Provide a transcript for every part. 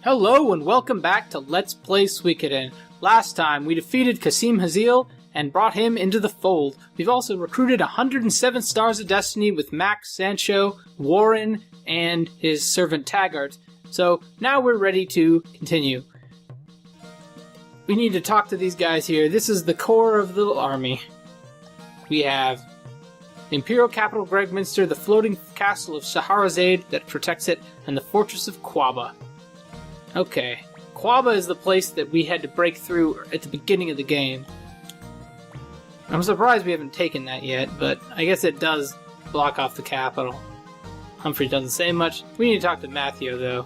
Hello and welcome back to Let's Play Suikoden. Last time we defeated Kasim Hazil and brought him into the fold. We've also recruited 107 Stars of Destiny with Max, Sancho, Warren, and his servant Taggart. So now we're ready to continue. We need to talk to these guys here. This is the core of the army. We have the Imperial Capital Gregminster, the floating castle of Shazarazade that protects it, and the fortress of Quaba. Okay, Quaba is the place that we had to break through at the beginning of the game. I'm surprised we haven't taken that yet, but I guess it does block off the capital. Humphrey doesn't say much. We need to talk to Mathiu, though.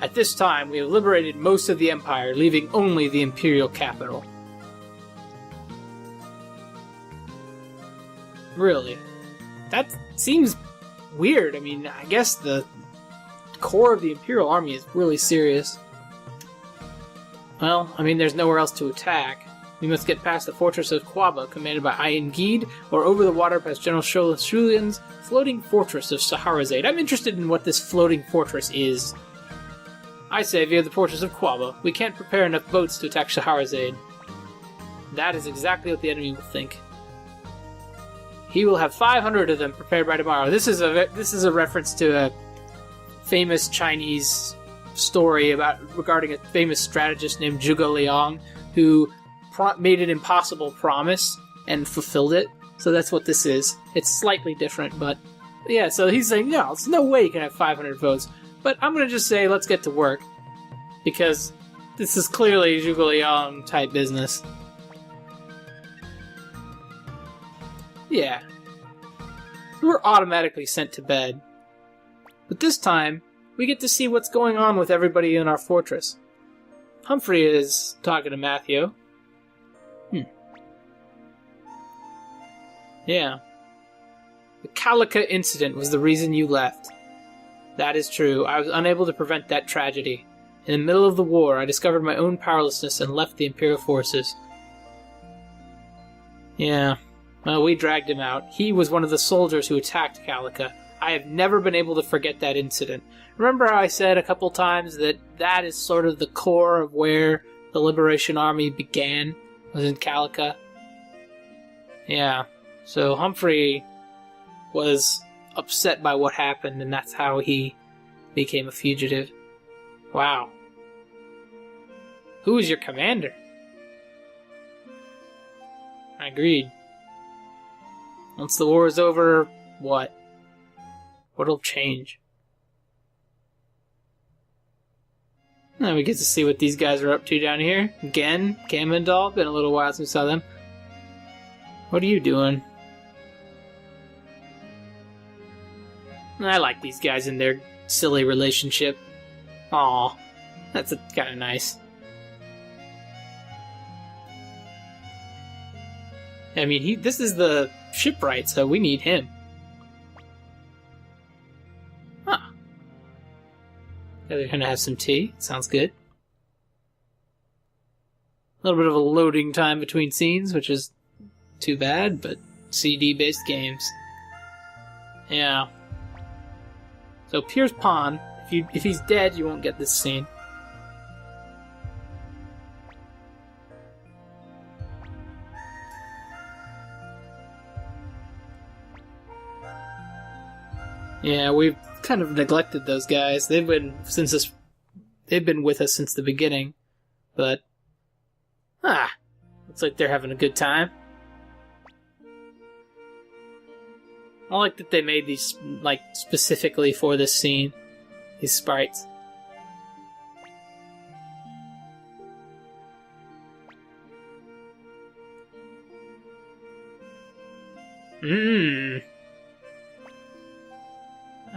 At this time, we have liberated most of the Empire, leaving only the Imperial capital. Really? That seems weird. I mean, I guess the core of the Imperial army is really serious. Well, I mean, there's nowhere else to attack. We must get past the fortress of Quaba, commanded by Ayan Gide, or over the water past General Shulian's Floating Fortress of Shazarazade. I'm interested in what this floating fortress is. I say via the fortress of Quaba. We can't prepare enough boats to attack Shazarazade. That is exactly what the enemy will think. He will have 500 of them prepared by tomorrow. This is a reference to a famous Chinese story regarding a famous strategist named Zhuge Liang who made an impossible promise and fulfilled it. So that's what this is. It's slightly different, but yeah, so he's saying, no, there's no way you can have 500 votes. But I'm going to just say, let's get to work. Because this is clearly Zhuge Liang type business. Yeah. We're automatically sent to bed. But this time, we get to see what's going on with everybody in our fortress. Humphrey is talking to Mathiu. Yeah. The Calica incident was the reason you left. That is true. I was unable to prevent that tragedy. In the middle of the war, I discovered my own powerlessness and left the Imperial forces. Yeah. Well, we dragged him out. He was one of the soldiers who attacked Calica. I have never been able to forget that incident. Remember how I said a couple times that that is sort of the core of where the Liberation Army began, was in Calica? Yeah. So Humphrey was upset by what happened, and that's how he became a fugitive. Wow. Who is your commander? I agreed. Once the war is over, what? What'll change? Now we get to see what these guys are up to down here. Again, Kamendal. Been a little while since we saw them. What are you doing? I like these guys and their silly relationship. Aw, that's kind of nice. I mean, this is the shipwright, so we need him. Huh. Yeah, they're gonna have some tea. Sounds good. A little bit of a loading time between scenes, which is too bad, but CD-based games. Yeah. So Pierce Pond, if he's dead, you won't get this scene. Yeah, we've kind of neglected those guys. They've been with us since the beginning, but looks like they're having a good time. I like that they made these specifically for this scene, these sprites.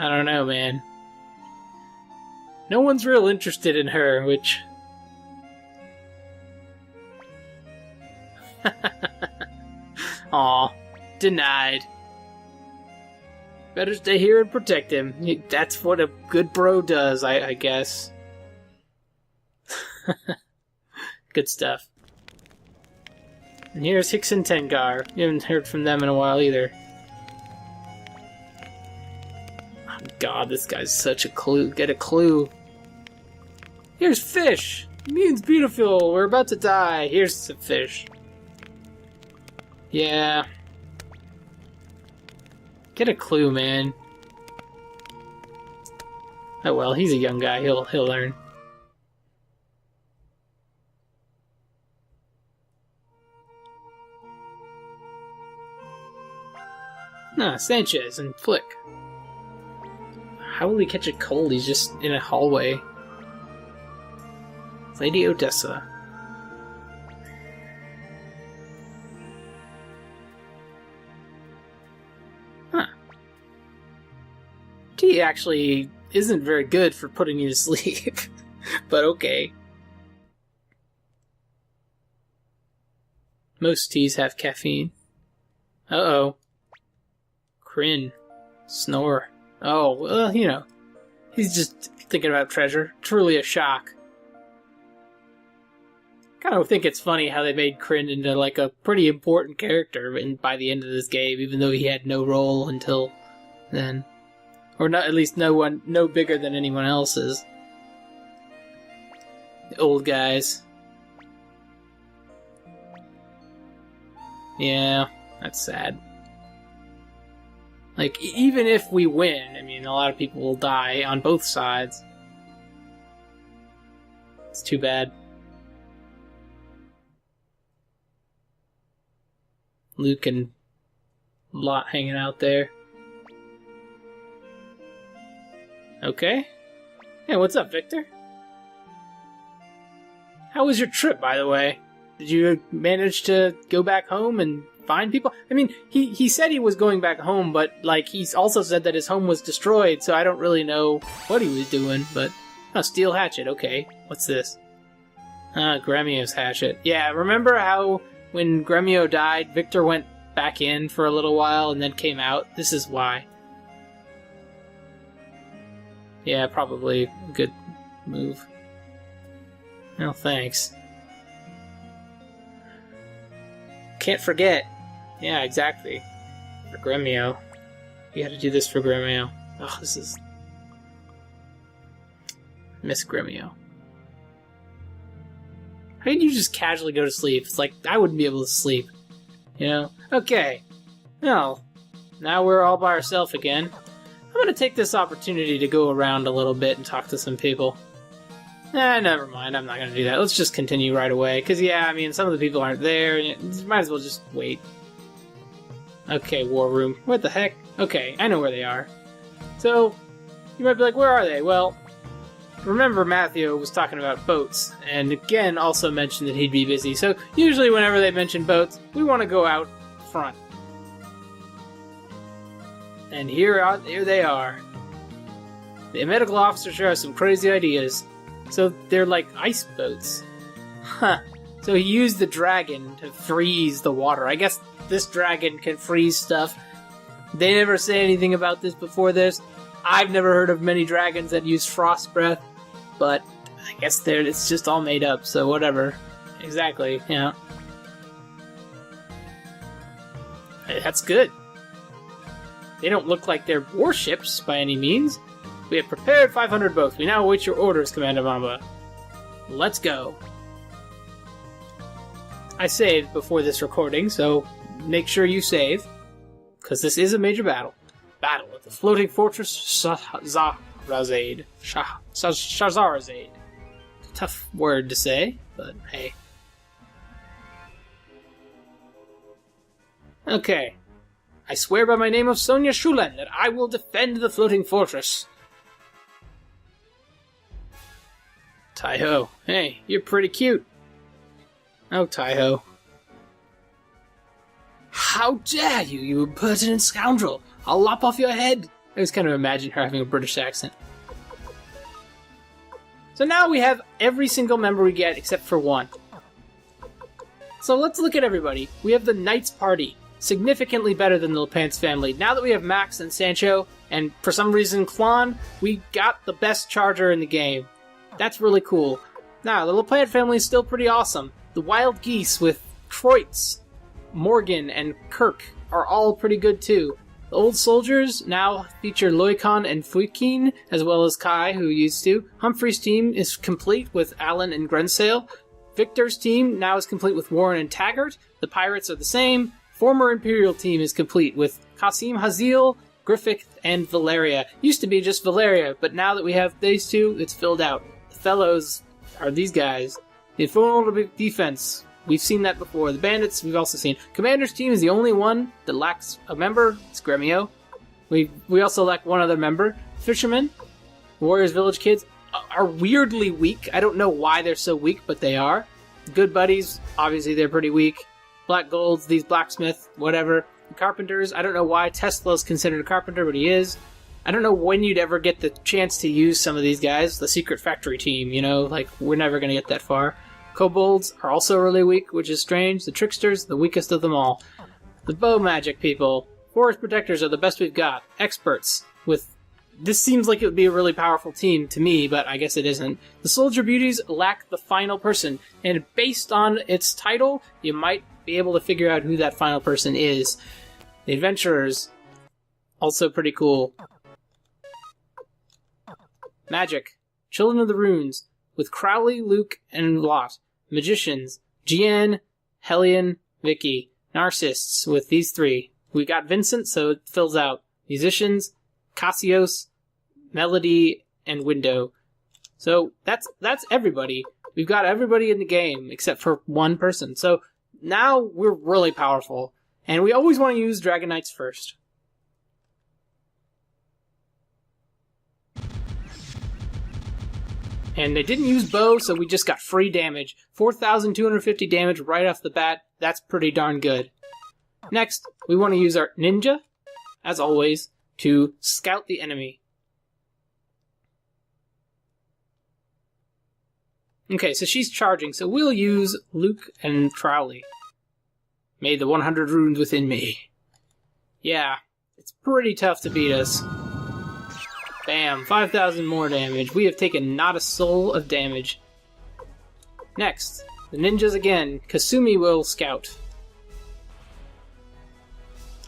I don't know, man. No one's real interested in her, which... Aw, denied. Better stay here and protect him. That's what a good bro does, I guess. Good stuff. And here's Hicks and Tengar. You haven't heard from them in a while either. God, this guy's such a clue. Get a clue. Here's fish! Means beautiful, we're about to die. Here's some fish. Yeah. Get a clue, man. Oh well, he's a young guy, he'll learn. Nah, Sanchez and Flick. How will he catch a cold? He's just in a hallway. Lady Odessa. Huh. Tea actually isn't very good for putting you to sleep. But okay. Most teas have caffeine. Uh-oh. Kryn. Snore. Oh, well, you know. He's just thinking about treasure. Truly a shock. Kind of think it's funny how they made Kryn into like a pretty important character by the end of this game, even though he had no role until then. Or not, at least no bigger than anyone else's. The old guys. Yeah, that's sad. Like, even if we win, I mean, a lot of people will die on both sides. It's too bad. Luke and Lot hanging out there. Okay. Hey, what's up, Victor? How was your trip, by the way? Did you manage to go back home and find people? I mean, he said he was going back home, but, like, he's also said that his home was destroyed, so I don't really know what he was doing, but... Oh, steel hatchet, okay. What's this? Gremio's hatchet. Yeah, remember how when Gremio died, Victor went back in for a little while and then came out? This is why. Yeah, probably a good move. Well, thanks. Can't forget. Yeah, exactly. For Gremio. You gotta do this for Gremio. Oh, this is... Miss Gremio. How did you just casually go to sleep? It's like, I wouldn't be able to sleep. You know? Okay. Well, now we're all by ourselves again. I'm gonna take this opportunity to go around a little bit and talk to some people. Never mind, I'm not gonna do that. Let's just continue right away. Because, yeah, I mean, some of the people aren't there. And might as well just wait. Okay, War Room. What the heck? Okay, I know where they are. So, you might be like, where are they? Well, remember Mathiu was talking about boats. And again, also mentioned that he'd be busy. So, usually whenever they mention boats, we want to go out front. And here they are. The medical officer sure has some crazy ideas. So they're like ice boats. Huh. So he used the dragon to freeze the water. I guess this dragon can freeze stuff. They never say anything about this before this. I've never heard of many dragons that use frost breath. But I guess it's just all made up, so whatever. Exactly, yeah. Hey, that's good. They don't look like they're warships by any means. We have prepared 500 boats. We now await your orders, Commander Mamba. Let's go. I saved before this recording, so make sure you save. Because this is a major battle. Battle at the Floating Fortress of Shazarazade. Shazarazade. Tough word to say, but hey. Okay. I swear by my name of Sonia Shulen that I will defend the Floating Fortress. Taiho, hey, you're pretty cute. Oh, Taiho. How dare you, you impertinent scoundrel! I'll lop off your head! I just kind of imagine her having a British accent. So now we have every single member we get except for one. So let's look at everybody. We have the Knights Party. Significantly better than the LePants family. Now that we have Max and Sancho, and for some reason Klon, we got the best charger in the game. That's really cool. Now, the LePant family is still pretty awesome. The Wild Geese with Kreutz, Morgan, and Kirk are all pretty good too. The old soldiers now feature Loikon and Fuikin, as well as Kai, who used to. Humphrey's team is complete with Alan and Grensail. Victor's team now is complete with Warren and Taggart. The pirates are the same. Former Imperial team is complete with Kasim Hazil, Griffith, and Valeria. Used to be just Valeria, but now that we have these two, it's filled out. The fellows are these guys. The invulnerable defense. We've seen that before. The bandits, we've also seen. Commander's team is the only one that lacks a member. It's Gremio. We also lack one other member. Fishermen, Warriors Village Kids are weirdly weak. I don't know why they're so weak, but they are. Good Buddies, obviously they're pretty weak. Black Golds, these blacksmith, whatever. The Carpenters, I don't know why Tesla's considered a carpenter, but he is. I don't know when you'd ever get the chance to use some of these guys. The Secret Factory team, you know, like, we're never going to get that far. Kobolds are also really weak, which is strange. The Tricksters, the weakest of them all. The Bow Magic people. Forest Protectors are the best we've got. Experts. This seems like it would be a really powerful team to me, but I guess it isn't. The Soldier Beauties lack the final person, and based on its title, you might be able to figure out who that final person is. The Adventurers, also pretty cool. Magic. Children of the Runes, with Crowley, Luke, and Lot. Magicians, Gian, Hellion, Vicky. Narcissists, with these three. We got Vincent, so it fills out. Musicians, Cassios, Melody, and Window. So that's everybody. We've got everybody in the game, except for one person. So now we're really powerful. And we always want to use Dragon Knights first. And they didn't use bow, so we just got free damage. 4,250 damage right off the bat. That's pretty darn good. Next, we want to use our ninja, as always, to scout the enemy. Okay, so she's charging, so we'll use Luke and Crowley. May the 100 runes within me. Yeah, it's pretty tough to beat us. Bam, 5,000 more damage. We have taken not a soul of damage. Next, the ninjas again. Kasumi will scout.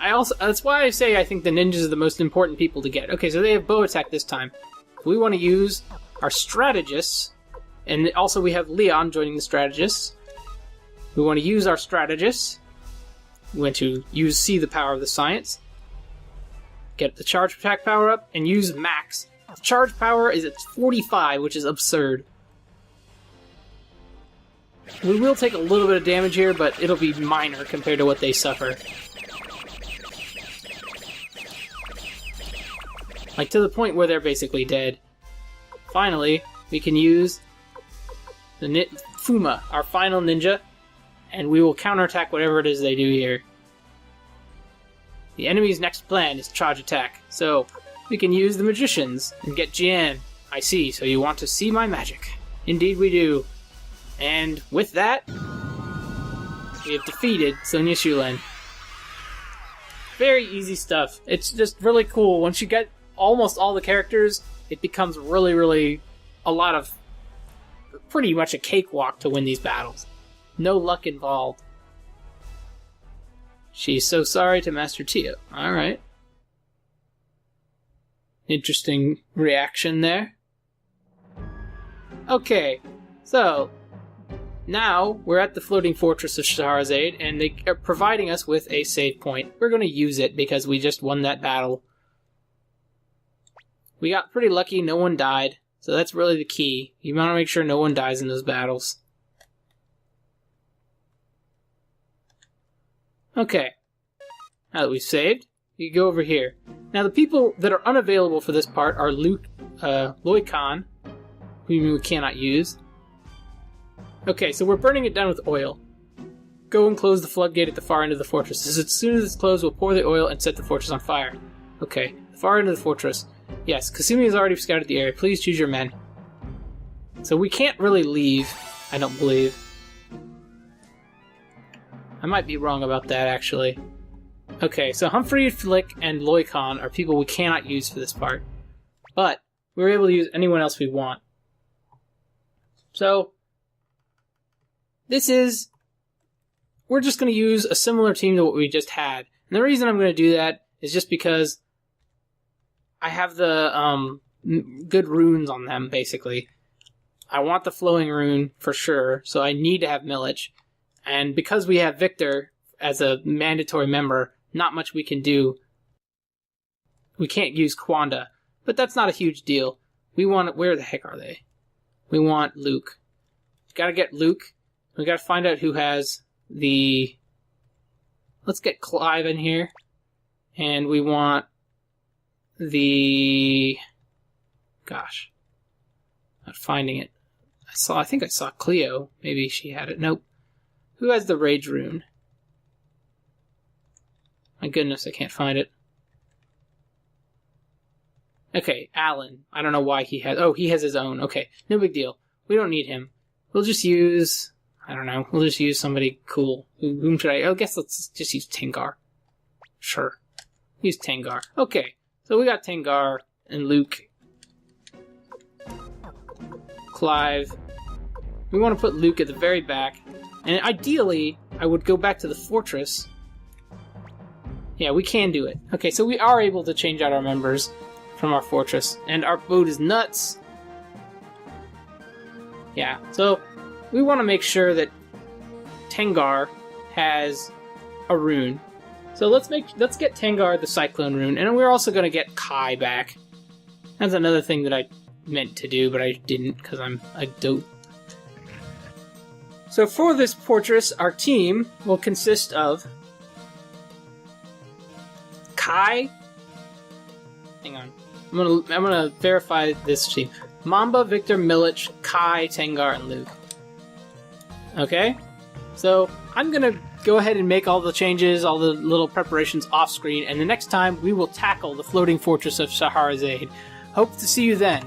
That's why I say I think the ninjas are the most important people to get. Okay, so they have bow attack this time. We want to use our strategists, and also we have Leon joining the strategists. We want to use our strategists. We want to see the power of the science. Get the charge attack power up, and use max. The charge power is at 45, which is absurd. We will take a little bit of damage here, but it'll be minor compared to what they suffer. Like, to the point where they're basically dead. Finally, we can use the Fuma, our final ninja, and we will counterattack whatever it is they do here. The enemy's next plan is charge attack, so we can use the magicians and get Jian. I see, so you want to see my magic. Indeed we do. And with that, we have defeated Sonia Shulen. Very easy stuff. It's just really cool. Once you get almost all the characters, it becomes really, really pretty much a cakewalk to win these battles. No luck involved. She's so sorry to Master Tio. Alright. Interesting reaction there. Okay, so now we're at the Floating Fortress of Shazarazade, and they are providing us with a save point. We're going to use it because we just won that battle. We got pretty lucky, no one died, so that's really the key. You want to make sure no one dies in those battles. Okay, now that we've saved, you go over here. Now the people that are unavailable for this part are Loikon, whom we cannot use. Okay, so we're burning it down with oil. Go and close the floodgate at the far end of the fortress. As soon as it's closed, we'll pour the oil and set the fortress on fire. Okay, the far end of the fortress. Yes, Kasumi has already scouted the area. Please choose your men. So we can't really leave, I don't believe. I might be wrong about that, actually. Okay, so Humphrey, Flick, and Loikon are people we cannot use for this part. But we're able to use anyone else we want. So we're just going to use a similar team to what we just had. And the reason I'm going to do that is just because I have the good runes on them, basically. I want the flowing rune for sure, so I need to have Milich. And because we have Victor as a mandatory member, not much we can do. We can't use Quanda, but that's not a huge deal. We want... Where the heck are they? We want Luke. Gotta get Luke. We gotta find out who has the... Let's get Clive in here. And we want the... Gosh. Not finding it. I think I saw Cleo. Maybe she had it. Nope. Who has the Rage Rune? My goodness, I can't find it. Okay, Alan. I don't know why he has... Oh, he has his own. Okay, no big deal. We don't need him. We'll just use... I don't know. We'll just use somebody cool. Whom should I... I guess let's just use Tengar. Sure. Use Tengar. Okay, so we got Tengar and Luke. Clive. We want to put Luke at the very back. And ideally, I would go back to the fortress. Yeah, we can do it. Okay, so we are able to change out our members from our fortress. And our boat is nuts. Yeah, so we want to make sure that Tengar has a rune. So let's get Tengar the Cyclone rune, and we're also going to get Kai back. That's another thing that I meant to do, but I didn't because I'm a dope. So for this fortress, our team will consist of Kai. Hang on, I'm gonna verify this team. Mamba, Victor, Milich, Kai, Tengar, and Luke. Okay, so I'm gonna go ahead and make all the changes, all the little preparations off screen, and the next time we will tackle the Floating Fortress of Shazarazade. Hope to see you then.